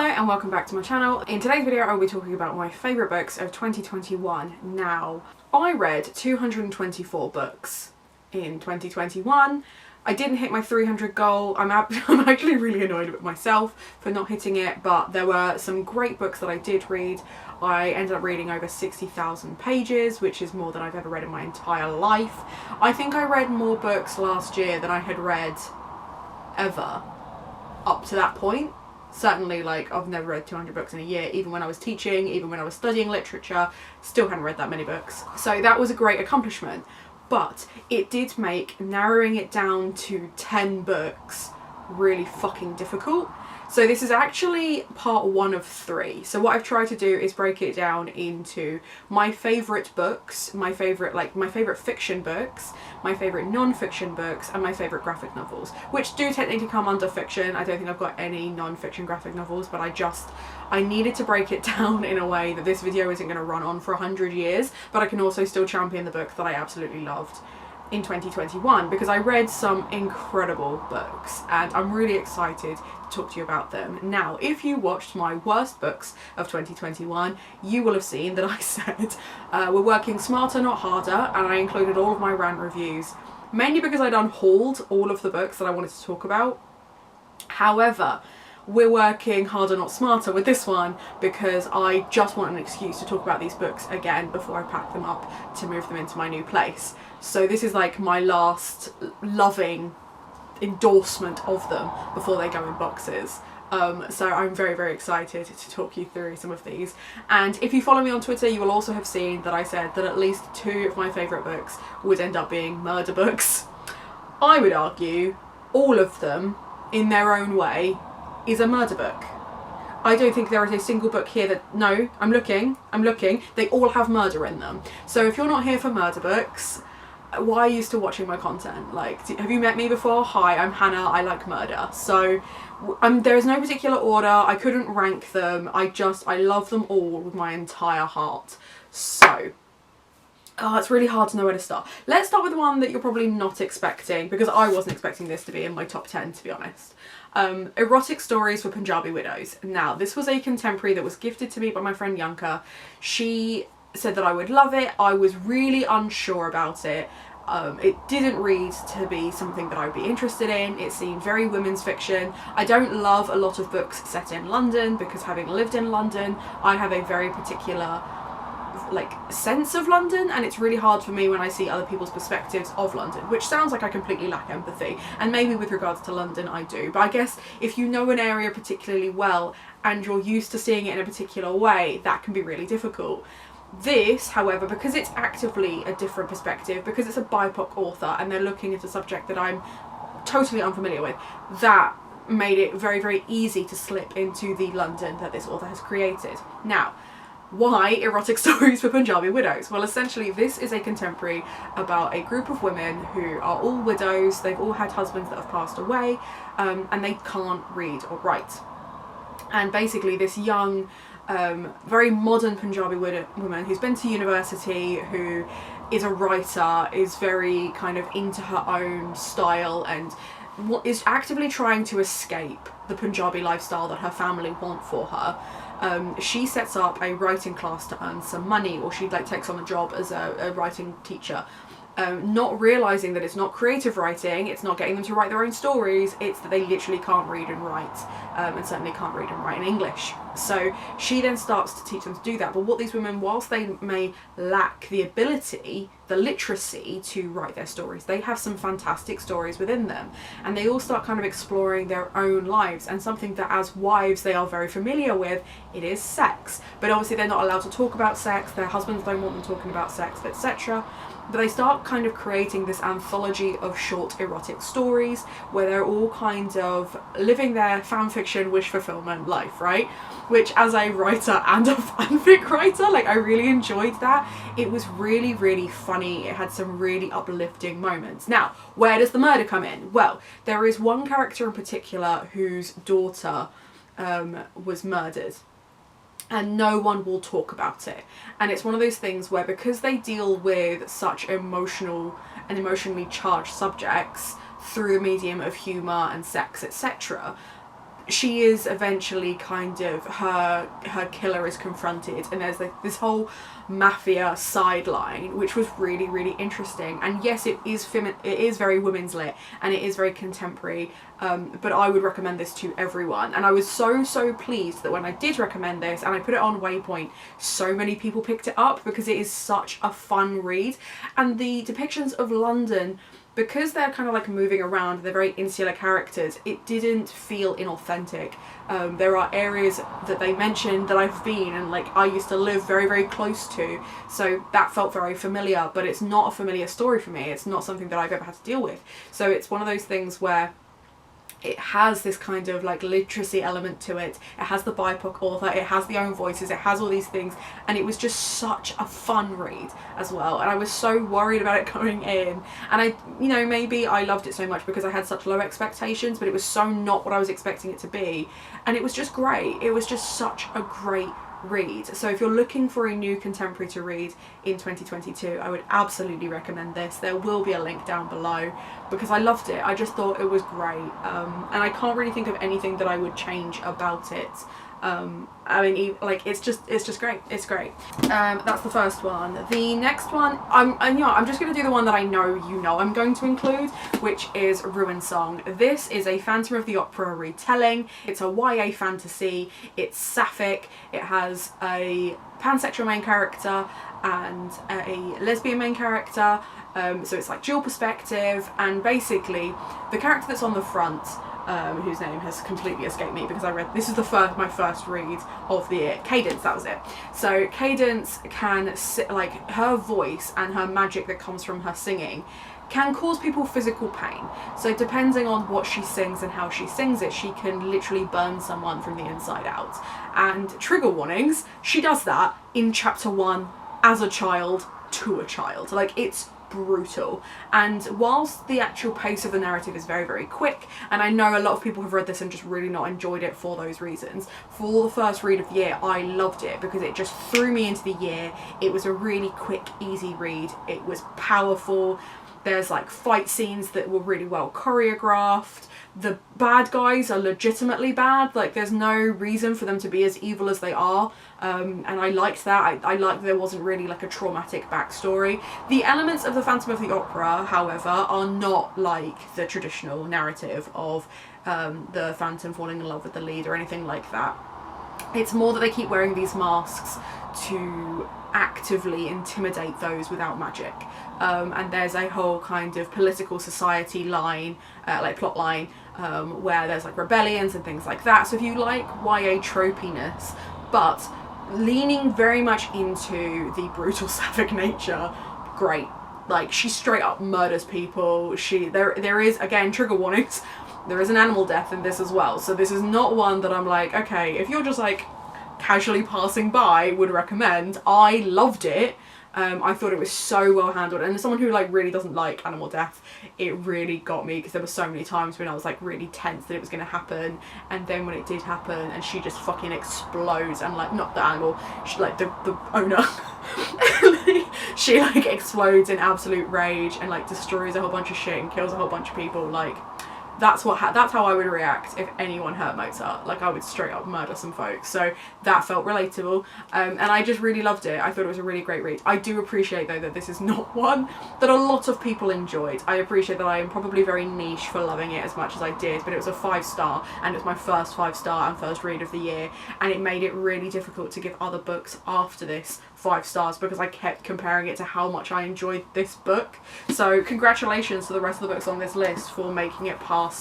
Hello and welcome back to my channel. In today's video I will be talking about my favourite books of 2021. Now, I read 224 books in 2021. I didn't hit my 300 goal. I'm actually really annoyed with myself for not hitting it, but there were some great books that I did read. I ended up reading over 60,000 pages, which is more than I've ever read in my entire life. I think I read more books last year than I had read ever up to that point. Certainly, like, I've never read 200 books in a year, even when I was teaching, even when I was studying literature, still hadn't read that many books. So that was a great accomplishment, but it did make narrowing it down to 10 books really fucking difficult. So this is actually part 1 of 3. So what I've tried to do is break it down into my favourite books, my favourite fiction books, my favourite non-fiction books, and my favourite graphic novels, which do technically come under fiction. I don't think I've got any non-fiction graphic novels, but I needed to break it down in a way that this video isn't going to run on for 100 years, but I can also still champion the book that I absolutely loved in 2021, because I read some incredible books and I'm really excited to talk to you about them. Now, if you watched my worst books of 2021, you will have seen that I said we're working smarter, not harder, and I included all of my rant reviews, mainly because I'd unhauled all of the books that I wanted to talk about. However, we're working harder, not smarter with this one because I just want an excuse to talk about these books again before I pack them up to move them into my new place. So this is like my last loving endorsement of them before they go in boxes. So I'm very, very excited to talk you through some of these. And if you follow me on Twitter, you will also have seen that I said that at least 2 of my favourite books would end up being murder books. I would argue all of them, in their own way, is a murder book. I don't think there is a single book here that, no, I'm looking, they all have murder in them. So if you're not here for murder books, why are you still watching my content? Like, have you met me before? Hi, I'm Hannah, I like murder. So there is no particular order, I couldn't rank them, I love them all with my entire heart. So, it's really hard to know where to start. Let's start with the one that you're probably not expecting, because I wasn't expecting this to be in my top 10, to be honest. Erotic Stories for Punjabi Widows. Now, this was a contemporary that was gifted to me by my friend Yanka. She said that I would love it. I was really unsure about it. It didn't read to be something that I would be interested in. It seemed very women's fiction. I don't love a lot of books set in London because, having lived in London, I have a very particular sense of London, and it's really hard for me when I see other people's perspectives of London, which sounds like I completely lack empathy, and maybe with regards to London I do, but I guess if you know an area particularly well and you're used to seeing it in a particular way, that can be really difficult. This, however, because it's actively a different perspective, because it's a BIPOC author and they're looking at a subject that I'm totally unfamiliar with, that made it very, very easy to slip into the London that this author has created. Now, why Erotic Stories for Punjabi Widows? Well, essentially this is a contemporary about a group of women who are all widows. They've all had husbands that have passed away, and they can't read or write. And basically this young, very modern Punjabi woman who's been to university, who is a writer, is very kind of into her own style, and is actively trying to escape the Punjabi lifestyle that her family want for her. She sets up a writing class to earn some money, or she takes on a job as a writing teacher, not realising that it's not creative writing, it's not getting them to write their own stories, it's that they literally can't read and write, and certainly can't read and write in English. So she then starts to teach them to do that, but what these women, whilst they may lack the ability, the literacy to write their stories, they have some fantastic stories within them, and they all start kind of exploring their own lives, and something that as wives they are very familiar with, it is sex. But obviously they're not allowed to talk about sex, their husbands don't want them talking about sex, etc. But they start kind of creating this anthology of short erotic stories where they're all kind of living their fanfiction wish fulfillment life, right? Which, as a writer and a fanfic writer, I really enjoyed that. It was really, really funny. It had some really uplifting moments. Now, where does the murder come in? Well, there is one character in particular whose daughter was murdered, and no one will talk about it. And it's one of those things where, because they deal with such emotional and emotionally charged subjects through the medium of humour and sex, etc., she is eventually kind of, her killer is confronted, and there's like this whole mafia sideline, which was really, really interesting. And yes, it is very women's lit, and it is very contemporary, but I would recommend this to everyone. And I was so pleased that when I did recommend this and I put it on Waypoint, so many people picked it up, because it is such a fun read. And the depictions of London, because they're kind of like moving around, they're very insular characters, it didn't feel inauthentic. There are areas that they mentioned that I've been, and like I used to live very, very close to, so that felt very familiar, but it's not a familiar story for me. It's not something that I've ever had to deal with. So it's one of those things where it has this kind of like literacy element to it. It has the BIPOC author, it has the own voices, it has all these things, and it was just such a fun read as well. And I was so worried about it coming in, and I, you know, maybe I loved it so much because I had such low expectations, but it was so not what I was expecting it to be, and it was just great. It was just such a great read. So if you're looking for a new contemporary to read in 2022, I would absolutely recommend this. There will be a link down below, because I loved it. I just thought it was great, and I can't really think of anything that I would change about it. I mean, like, it's just great. It's great. That's the first one. The next one, I'm just going to do the one that I know I'm going to include, which is Ruin Song. This is a Phantom of the Opera retelling. It's a YA fantasy. It's sapphic. It has a pansexual main character and a lesbian main character. So it's like dual perspective, and basically the character that's on the front, whose name has completely escaped me because I read, this is my first read of the year, Cadence, that was it. So Cadence can, like, her voice and her magic that comes from her singing can cause people physical pain. So depending on what she sings and how she sings it, she can literally burn someone from the inside out. And trigger warnings, she does that in chapter 1 as a child to a child. Like, it's brutal. And whilst the actual pace of the narrative is very, very quick, and I know a lot of people have read this and just really not enjoyed it for those reasons, for the first read of the year I loved it because it just threw me into the year. It was a really quick, easy read. It was powerful. There's like fight scenes that were really well choreographed. The bad guys are legitimately bad. Like, there's no reason for them to be as evil as they are. And I liked that. I liked there wasn't really like a traumatic backstory. The elements of the Phantom of the Opera, however, are not like the traditional narrative of the Phantom falling in love with the lead or anything like that. It's more that they keep wearing these masks to actively intimidate those without magic. And there's a whole kind of political society line, like plot line, where there's like rebellions and things like that. So if you like YA tropiness, but leaning very much into the brutal sapphic nature, great. Like, she straight up murders people. There is, again, trigger warnings, there is an animal death in this as well. So this is not one that I'm like, okay, if you're just like casually passing by, would recommend. I loved it. I thought it was so well handled, and as someone who like really doesn't like animal death, it really got me, because there were so many times when I was like really tense that it was going to happen, and then when it did happen and she just fucking explodes, and like, not the animal, she, like the owner she like explodes in absolute rage and like destroys a whole bunch of shit and kills a whole bunch of people. Like, that's how I would react if anyone hurt Mozart. Like, I would straight up murder some folks. So that felt relatable, and I just really loved it. I thought it was a really great read. I do appreciate though that this is not one that a lot of people enjoyed. I appreciate that I am probably very niche for loving it as much as I did, but it was a 5-star, and it was my first 5-star and first read of the year, and it made it really difficult to give other books after this 5 stars because I kept comparing it to how much I enjoyed this book. So congratulations to the rest of the books on this list for making it past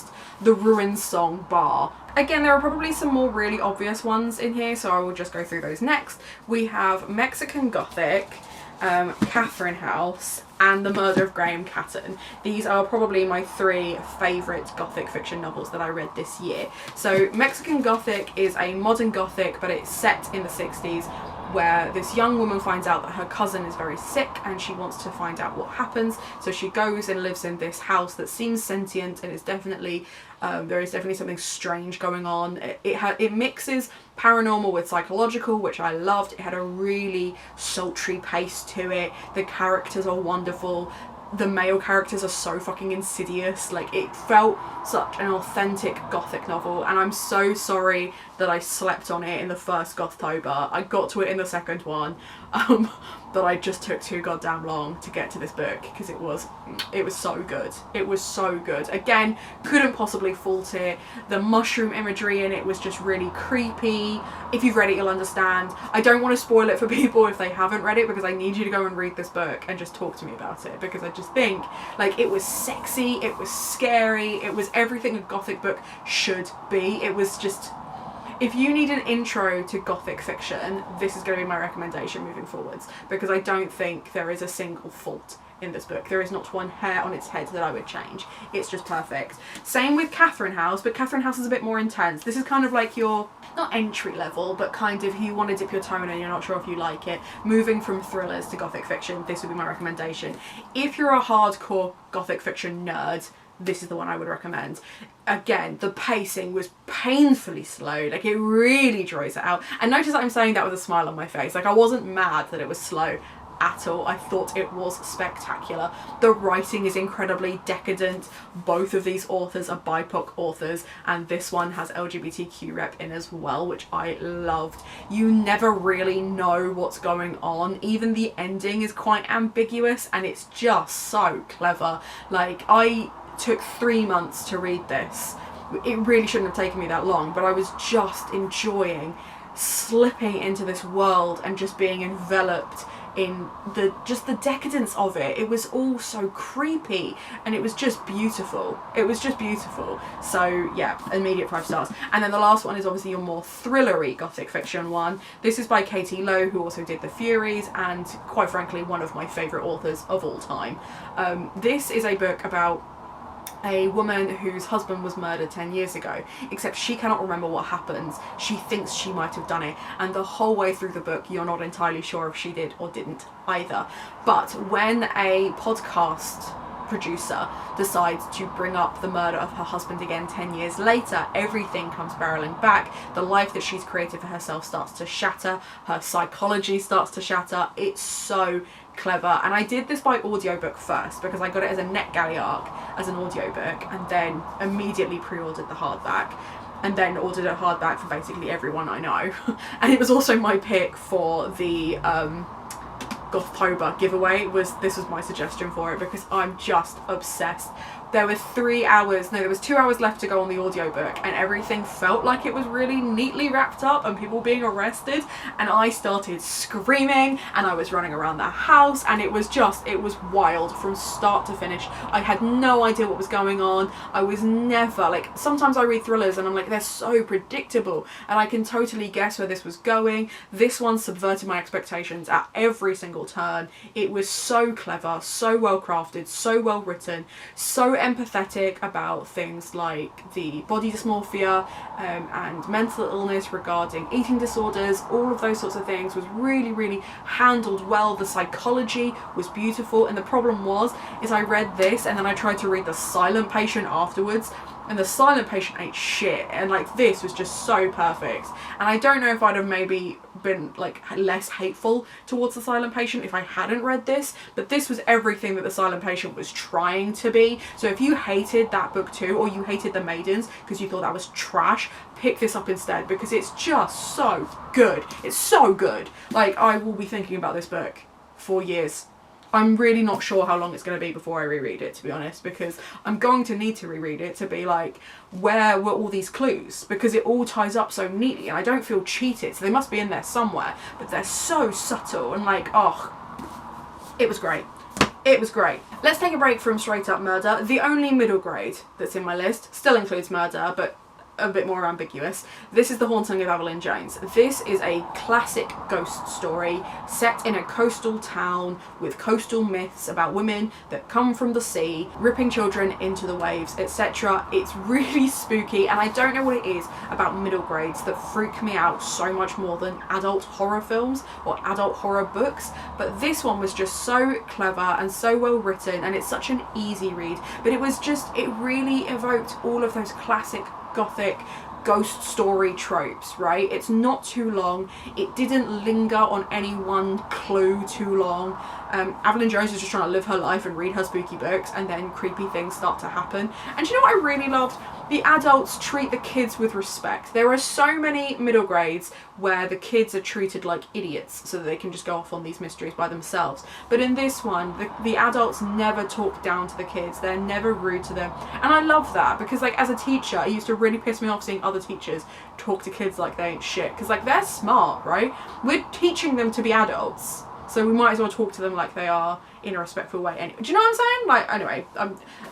the Ruin Song bar. Again, there are probably some more really obvious ones in here, so I will just go through those next. We have Mexican Gothic, Catherine House, and The Murder of Graham Catton. These are probably my 3 favourite Gothic fiction novels that I read this year. So Mexican Gothic is a modern Gothic, but it's set in the 60s, where this young woman finds out that her cousin is very sick and she wants to find out what happens. So she goes and lives in this house that seems sentient, and it's definitely there is definitely something strange going on. It mixes paranormal with psychological, which I loved. It had a really sultry pace to it. The characters are wonderful. the male characters are so fucking insidious. Like, it felt such an authentic gothic novel, and I'm so sorry that I slept on it in the first Gothtober. I got to it in the second one, but I just took too goddamn long to get to this book because it was so good. It was so good. Again, couldn't possibly fault it. The mushroom imagery in it was just really creepy. If you've read it, you'll understand. I don't want to spoil it for people if they haven't read it, because I need you to go and read this book and just talk to me about it, because I just think, like, it was sexy, it was scary, it was everything a gothic book should be. It was just, if you need an intro to gothic fiction, this is going to be my recommendation moving forwards, because I don't think there is a single fault in this book. There is not one hair on its head that I would change. It's just perfect. Same with Catherine House, but Catherine House is a bit more intense. This is kind of like your, not entry level, but kind of, you want to dip your toe in and you're not sure if you like it. Moving from thrillers to gothic fiction, this would be my recommendation. If you're a hardcore gothic fiction nerd, this is the one I would recommend. Again, the pacing was painfully slow. Like, it really draws it out. And notice that I'm saying that with a smile on my face. Like, I wasn't mad that it was slow at all. I thought it was spectacular. The writing is incredibly decadent. Both of these authors are BIPOC authors, and this one has LGBTQ rep in as well, which I loved. You never really know what's going on. Even the ending is quite ambiguous, and it's just so clever. Like, I took 3 months to read this. It really shouldn't have taken me that long, but I was just enjoying slipping into this world and just being enveloped in the decadence of it. It was all so creepy, and it was just beautiful. It was just beautiful. So yeah, immediate 5 stars. And then the last one is obviously your more thrillery gothic fiction one. This is by Katie Lowe, who also did The Furies, and quite frankly one of my favourite authors of all time. This is a book about a woman whose husband was murdered 10 years ago, except she cannot remember what happens. She thinks she might have done it, and the whole way through the book you're not entirely sure if she did or didn't either. But when a podcast producer decides to bring up the murder of her husband again 10 years later, everything comes barreling back. The life that she's created for herself starts to shatter, her psychology starts to shatter. It's so clever. And I did this by audiobook first, because I got it as a NetGalley arc as an audiobook, and then immediately pre-ordered the hardback, and then ordered a hardback for basically everyone I know. And it was also my pick for the Gothtober giveaway. This was my suggestion for it, because I'm just obsessed. There were 2 hours left to go on the audiobook, and everything felt like it was really neatly wrapped up and people being arrested, and I started screaming and I was running around the house, and it was wild from start to finish. I had no idea what was going on. I was never, like, sometimes I read thrillers and I'm like, they're so predictable and I can totally guess where this was going. This one subverted my expectations at every single turn. It was so clever, so well crafted, so well written, so empathetic about things like the body dysmorphia and mental illness regarding eating disorders. All of those sorts of things was really handled well. The psychology was beautiful, and the problem is I read this and then I tried to read The Silent Patient afterwards, and The Silent Patient ain't shit, and like, this was just so perfect. And I don't know if I'd have maybe been like less hateful towards The Silent Patient if I hadn't read this, but this was everything that The Silent Patient was trying to be. So if you hated that book too, or you hated The Maidens because you thought that was trash, pick this up instead, because it's just so good. It's so good. Like, I will be thinking about this book for years. I'm really not sure how long it's going to be before I reread it, to be honest, because I'm going to need to reread it to be like, where were all these clues? Because it all ties up so neatly and I don't feel cheated, so they must be in there somewhere, but they're so subtle and like, oh, it was great. It was great. Let's take a break from straight up murder. The only middle grade that's in my list still includes murder, but a bit more ambiguous. This is The Haunting of Evelyn Jones. This is a classic ghost story set in a coastal town with coastal myths about women that come from the sea, ripping children into the waves, etc. It's really spooky, and I don't know what it is about middle grades that freak me out so much more than adult horror films or adult horror books, but this one was just so clever and so well written, and it's such an easy read, but it really evoked all of those classic gothic ghost story tropes, right? It's not too long. It didn't linger on any one clue too long. Evelyn Jones is just trying to live her life and read her spooky books, and then creepy things start to happen. And do you know what I really loved? The adults treat the kids with respect. There are so many middle grades where the kids are treated like idiots so that they can just go off on these mysteries by themselves. But in this one, the adults never talk down to the kids. They're never rude to them. And I love that because, like, as a teacher, it used to really piss me off seeing other teachers talk to kids like they ain't shit. Because, like, they're smart, right? We're teaching them to be adults. So we might as well talk to them like they are in a respectful way. Anyway, do you know what I'm saying? Like, anyway,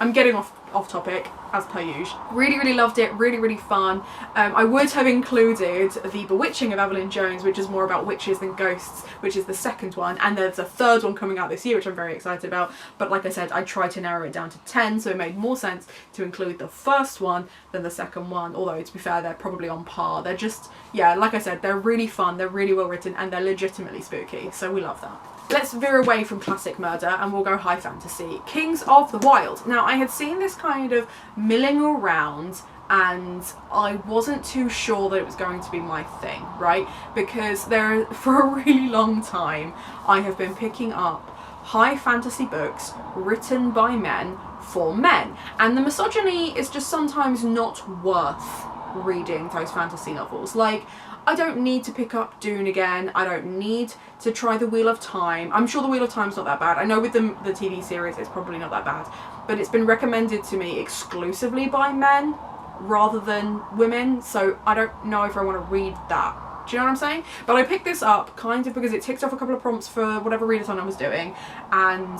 I'm getting off topic as per usual. Really loved it. Really fun. I would have included The Bewitching of Evelyn Jones, which is more about witches than ghosts, which is the second one, and there's a third one coming out this year, which I'm very excited about. But like I said, I tried to narrow it down to 10, so it made more sense to include the first one than the second one. Although, to be fair, they're probably on par. They're just, yeah, like I said, they're really fun. They're really well written, and they're legitimately spooky. So we love that. Let's veer away from classic murder and we'll go high fantasy. Kings of the Wyld. Now, I had seen this kind of milling around and I wasn't too sure that it was going to be my thing, right? Because for a really long time, I have been picking up high fantasy books written by men for men. And the misogyny is just sometimes not worth reading those fantasy novels. Like, I don't need to pick up Dune again. I don't need to try The Wheel of Time. I'm sure The Wheel of Time's not that bad. I know with the TV series it's probably not that bad. But it's been recommended to me exclusively by men rather than women. So I don't know if I want to read that. Do you know what I'm saying? But I picked this up kind of because it ticked off a couple of prompts for whatever readathon I was doing. And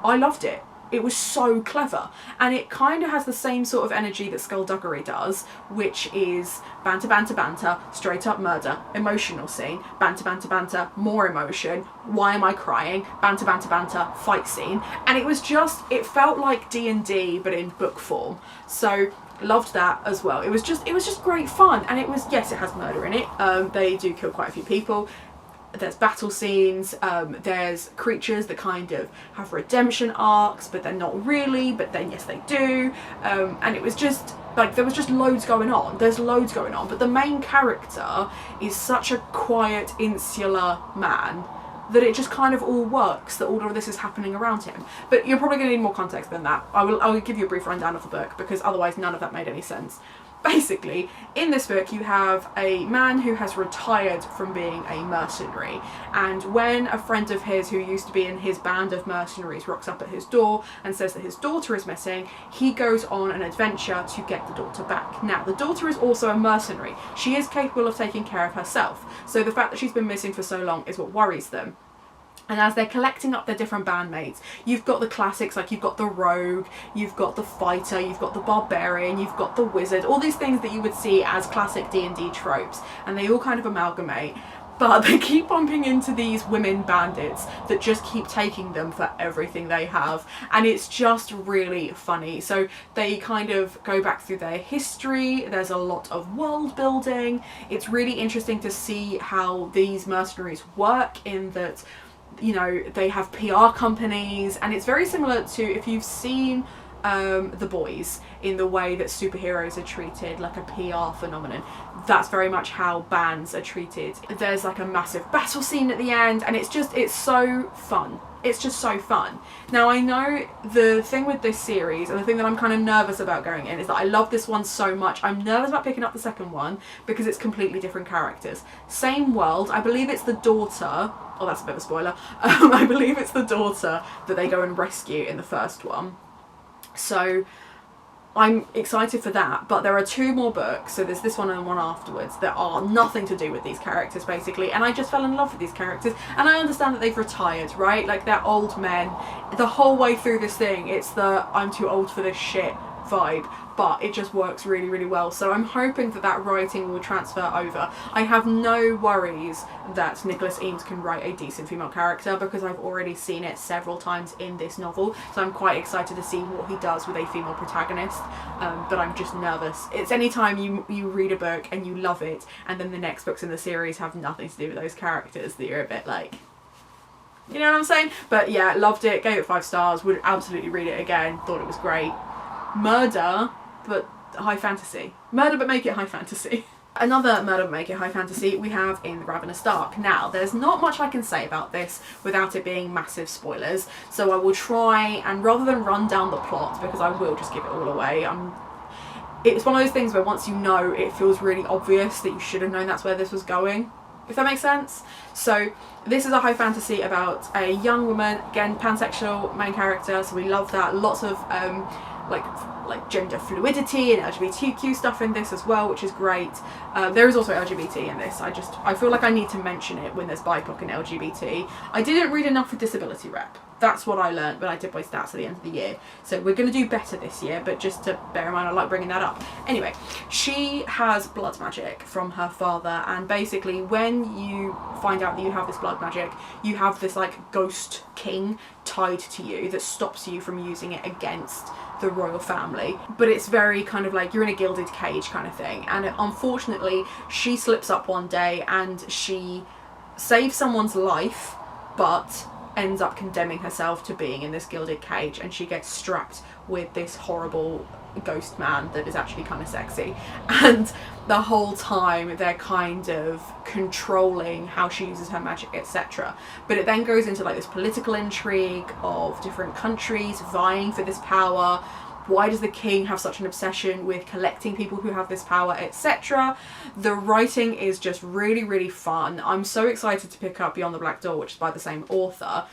I loved it. It was so clever, and it kind of has the same sort of energy that Skullduggery does, which is banter, banter, banter, straight up murder, emotional scene, banter, banter, banter, more emotion, why am I crying, banter, banter, banter, fight scene. And it was just, it felt like D&D but in book form. So loved that as well. It was just great fun, and it was, yes, it has murder in it. They do kill quite a few people. There's battle scenes, there's creatures that kind of have redemption arcs, but they're not really, but then yes they do, and it was just, like, there was just loads going on. There's loads going on, but the main character is such a quiet, insular man that it just kind of all works, that all of this is happening around him. But you're probably going to need more context than that. I will give you a brief rundown of the book, because otherwise none of that made any sense. Basically, in this book you have a man who has retired from being a mercenary, and when a friend of his who used to be in his band of mercenaries rocks up at his door and says that his daughter is missing, he goes on an adventure to get the daughter back. Now, the daughter is also a mercenary. She is capable of taking care of herself, so the fact that she's been missing for so long is what worries them. And as they're collecting up their different bandmates, you've got the classics, like you've got the rogue, you've got the fighter, you've got the barbarian, you've got the wizard, all these things that you would see as classic D&D tropes, and they all kind of amalgamate. But they keep bumping into these women bandits that just keep taking them for everything they have, and it's just really funny. So they kind of go back through their history, there's a lot of world building. It's really interesting to see how these mercenaries work, in that, you know, they have PR companies, and it's very similar to, if you've seen The Boys, in the way that superheroes are treated like a PR phenomenon. That's very much how bands are treated. There's like a massive battle scene at the end, and it's so fun. It's just so fun. Now, I know the thing with this series, and the thing that I'm kind of nervous about going in, is that I love this one so much. I'm nervous about picking up the second one because it's completely different characters. Same world. I believe it's the daughter. Oh, that's a bit of a spoiler. I believe it's the daughter that they go and rescue in the first one. So I'm excited for that, but there are two more books, so there's this one and one afterwards, that are nothing to do with these characters, basically, and I just fell in love with these characters. And I understand that they've retired, right? Like, they're old men. The whole way through this thing, it's the I'm too old for this shit vibe, but it just works really, really well. So I'm hoping that that writing will transfer over. I have no worries that Nicholas Eames can write a decent female character, because I've already seen it several times in this novel, so I'm quite excited to see what he does with a female protagonist. But I'm just nervous. It's anytime you read a book and you love it, and then the next books in the series have nothing to do with those characters, that you're a bit like, you know what I'm saying? But yeah, loved it, gave it 5 stars, would absolutely read it again, thought it was great. Murder, but high fantasy. Murder but make it high fantasy. Another murder but make it high fantasy we have in The Ravenous Dark. Now, there's not much I can say about this without it being massive spoilers, so I will try, and rather than run down the plot, because I will just give it all away, it's one of those things where once you know, it feels really obvious that you should have known that's where this was going, if that makes sense. So this is a high fantasy about a young woman, again pansexual main character, so we love that. Lots of like gender fluidity and LGBTQ stuff in this as well, which is great. There is also LGBT in this. I feel like I need to mention it when there's BIPOC and LGBT. I didn't read enough for disability rep. That's what I learned when I did my stats at the end of the year. So we're going to do better this year, but just to bear in mind, I like bringing that up. Anyway, she has blood magic from her father, and basically when you find out that you have this blood magic, you have this like ghost king tied to you that stops you from using it against the royal family. But it's very kind of like you're in a gilded cage kind of thing, and unfortunately she slips up one day and she saves someone's life, but ends up condemning herself to being in this gilded cage, and she gets strapped with this horrible ghost man that is actually kind of sexy, and the whole time they're kind of controlling how she uses her magic, etc. But it then goes into like this political intrigue of different countries vying for this power. Why does the king have such an obsession with collecting people who have this power, etc. The writing is just really, really fun. I'm so excited to pick up Beyond the Black Door, which is by the same author,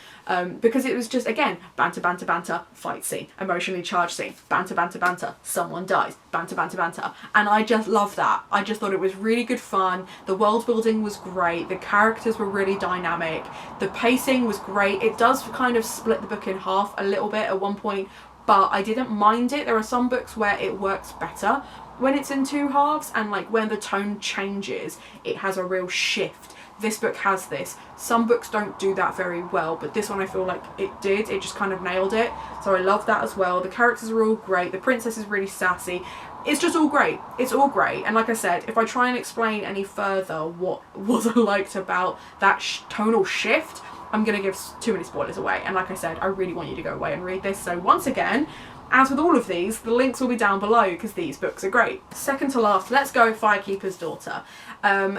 because it was just, again, banter, banter, banter, fight scene, emotionally charged scene, banter, banter, banter, someone dies, banter, banter, banter. And I just love that. I just thought it was really good fun. The world building was great. The characters were really dynamic. The pacing was great. It does kind of split the book in half a little bit at one point, but I didn't mind it. There are some books where it works better when it's in two halves, and like when the tone changes, it has a real shift. This book has this. Some books don't do that very well, but this one I feel like it did. It just kind of nailed it. So I love that as well. The characters are all great. The princess is really sassy. It's just all great. It's all great. And like I said, if I try and explain any further what I liked about that tonal shift, I'm going to give too many spoilers away. And like I said, I really want you to go away and read this. So once again, as with all of these, the links will be down below because these books are great. Second to last, let's go Firekeeper's Daughter.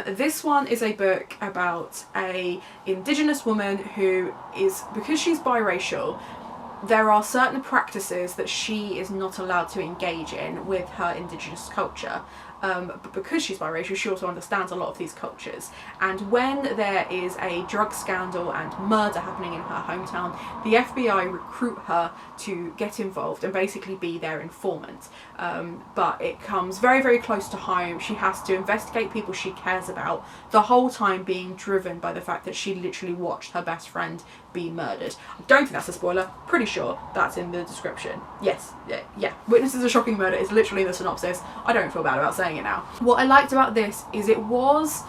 This one is a book about a Indigenous woman who is, because she's biracial, there are certain practices that she is not allowed to engage in with her Indigenous culture. But because she's biracial, she also understands a lot of these cultures. And when there is a drug scandal and murder happening in her hometown, the FBI recruit her to get involved and basically be their informant. But it comes very, very close to home. She has to investigate people she cares about, the whole time being driven by the fact that she literally watched her best friend be murdered. I don't think that's a spoiler. Pretty sure that's in the description. Yes, yeah. Witnesses a shocking murder is literally in the synopsis. I don't feel bad about saying it now. What I liked about this is it was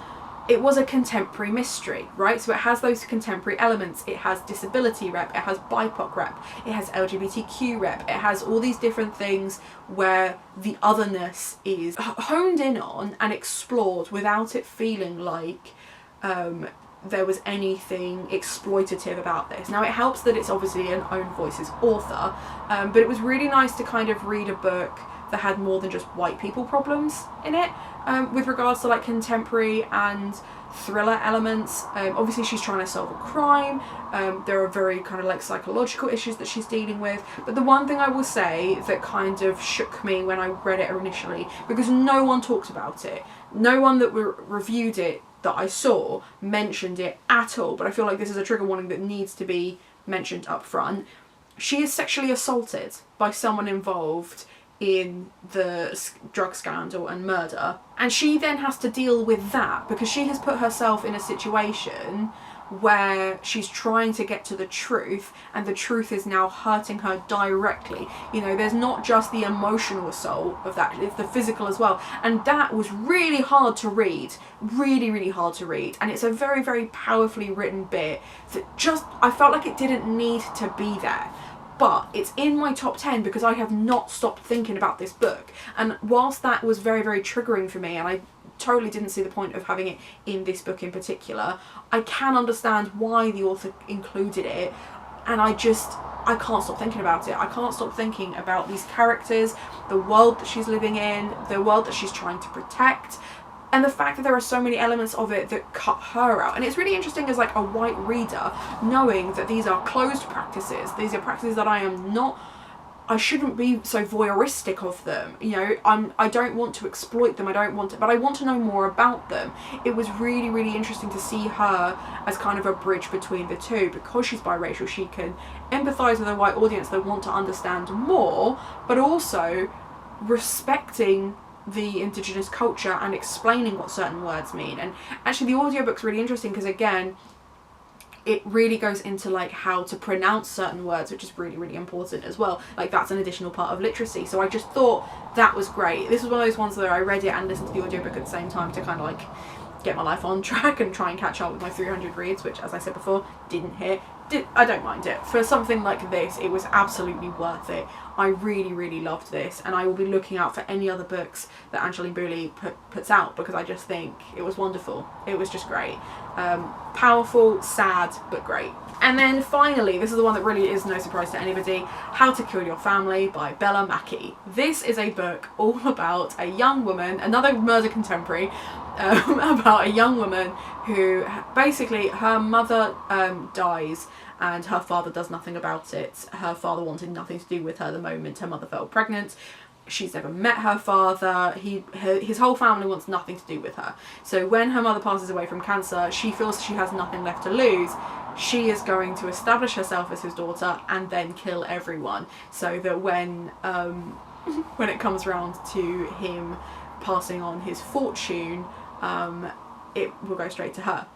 a contemporary mystery, right? So it has those contemporary elements. It has disability rep, it has BIPOC rep, it has LGBTQ rep, it has all these different things where the otherness is honed in on and explored without it feeling like there was anything exploitative about this. Now it helps that it's obviously an own voices author, but it was really nice to kind of read a book that had more than just white people problems in it, with regards to like contemporary and thriller elements. Obviously she's trying to solve a crime, there are very kind of like psychological issues that she's dealing with, but the one thing I will say that kind of shook me when I read it initially, because no one talked about it, no one that reviewed it that I saw mentioned it at all, but I feel like this is a trigger warning that needs to be mentioned up front. She is sexually assaulted by someone involved in the drug scandal and murder, and she then has to deal with that because she has put herself in a situation where she's trying to get to the truth, and the truth is now hurting her directly. You know, there's not just the emotional assault of that, it's the physical as well, and that was really hard to read, really, really hard to read, and it's a very, very powerfully written bit that just, I felt like it didn't need to be there. But it's in my top 10 because I have not stopped thinking about this book, and whilst that was very, very triggering for me, and I totally didn't see the point of having it in this book in particular, I can understand why the author included it, and I just, I can't stop thinking about it. I can't stop thinking about these characters, the world that she's living in, the world that she's trying to protect, and the fact that there are so many elements of it that cut her out. And it's really interesting as like a white reader, knowing that these are closed practices. These are practices that I shouldn't be so voyeuristic of them. You know, I don't want to exploit them. But I want to know more about them. It was really, really interesting to see her as kind of a bridge between the two. Because she's biracial, she can empathise with a white audience that want to understand more, but also respecting the indigenous culture and explaining what certain words mean. And actually the audiobook's really interesting because, again, it really goes into like how to pronounce certain words, which is really, really important as well. Like that's an additional part of literacy. So I just thought that was great. This was one of those ones where I read it and listened to the audiobook at the same time to kind of like get my life on track and try and catch up with my 300 reads, which, as I said before, didn't hit. I don't mind it. For something like this, it was absolutely worth it. I really, really loved this, and I will be looking out for any other books that Angeline Boulley puts out, because I just think it was wonderful. It was just great. Powerful, sad, but great. And then finally, this is the one that really is no surprise to anybody, How to Kill Your Family by Bella Mackie. This is a book all about a young woman, another murder contemporary, about a young woman who basically, her mother dies and her father does nothing about it. Her father wanted nothing to do with her the moment her mother fell pregnant. She's never met her father. His whole family wants nothing to do with her. So when her mother passes away from cancer, she feels she has nothing left to lose. She is going to establish herself as his daughter and then kill everyone, so that when it comes round to him passing on his fortune, it will go straight to her.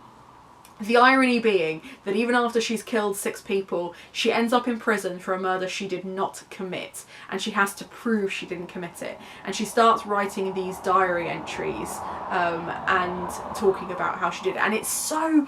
The irony being that even after she's killed 6 people, she ends up in prison for a murder she did not commit, and she has to prove she didn't commit it. And she starts writing these diary entries and talking about how she did it. And it's so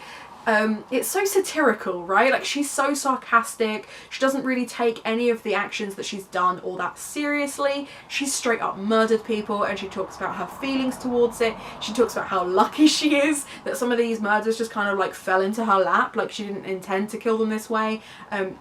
satirical, right? Like, she's so sarcastic. She doesn't really take any of the actions that she's done all that seriously. She's straight up murdered people, and she talks about her feelings towards it. She talks about how lucky she is that some of these murders just kind of like fell into her lap. Like, she didn't intend to kill them this way.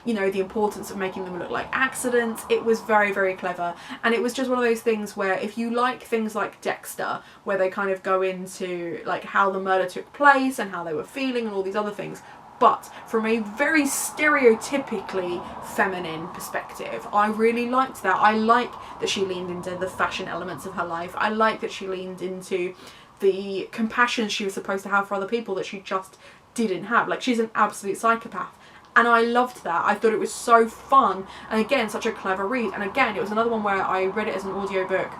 You know, the importance of making them look like accidents. It was very, very clever. And it was just one of those things where, if you like things like Dexter, where they kind of go into like how the murder took place and how they were feeling and all these other things, but from a very stereotypically feminine perspective, I really liked that. I like that she leaned into the fashion elements of her life. I like that she leaned into the compassion she was supposed to have for other people that she just didn't have. Like, she's an absolute psychopath. And I loved that. I thought it was so fun. And again, such a clever read. And again, it was another one where I read it as an audiobook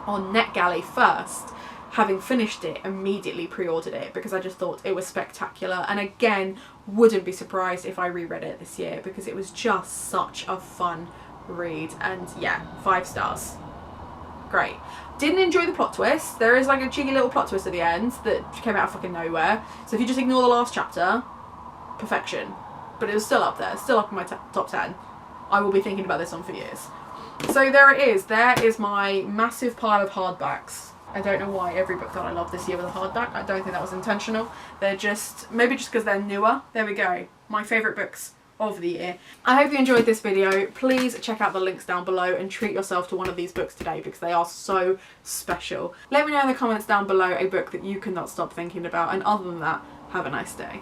on NetGalley first. Having finished it, immediately pre-ordered it because I just thought it was spectacular. And again, wouldn't be surprised if I reread it this year because it was just such a fun read. And yeah, 5 stars. Great. Didn't enjoy the plot twist. There is like a cheeky little plot twist at the end that came out of fucking nowhere. So if you just ignore the last chapter, perfection. But it was still up there, still up in my top 10. I will be thinking about this one for years. So there it is. There is my massive pile of hardbacks. I don't know why every book that I love this year was a hardback. I don't think that was intentional. They're just, maybe just because they're newer. There we go. My favourite books of the year. I hope you enjoyed this video. Please check out the links down below and treat yourself to one of these books today because they are so special. Let me know in the comments down below a book that you cannot stop thinking about, and other than that, have a nice day.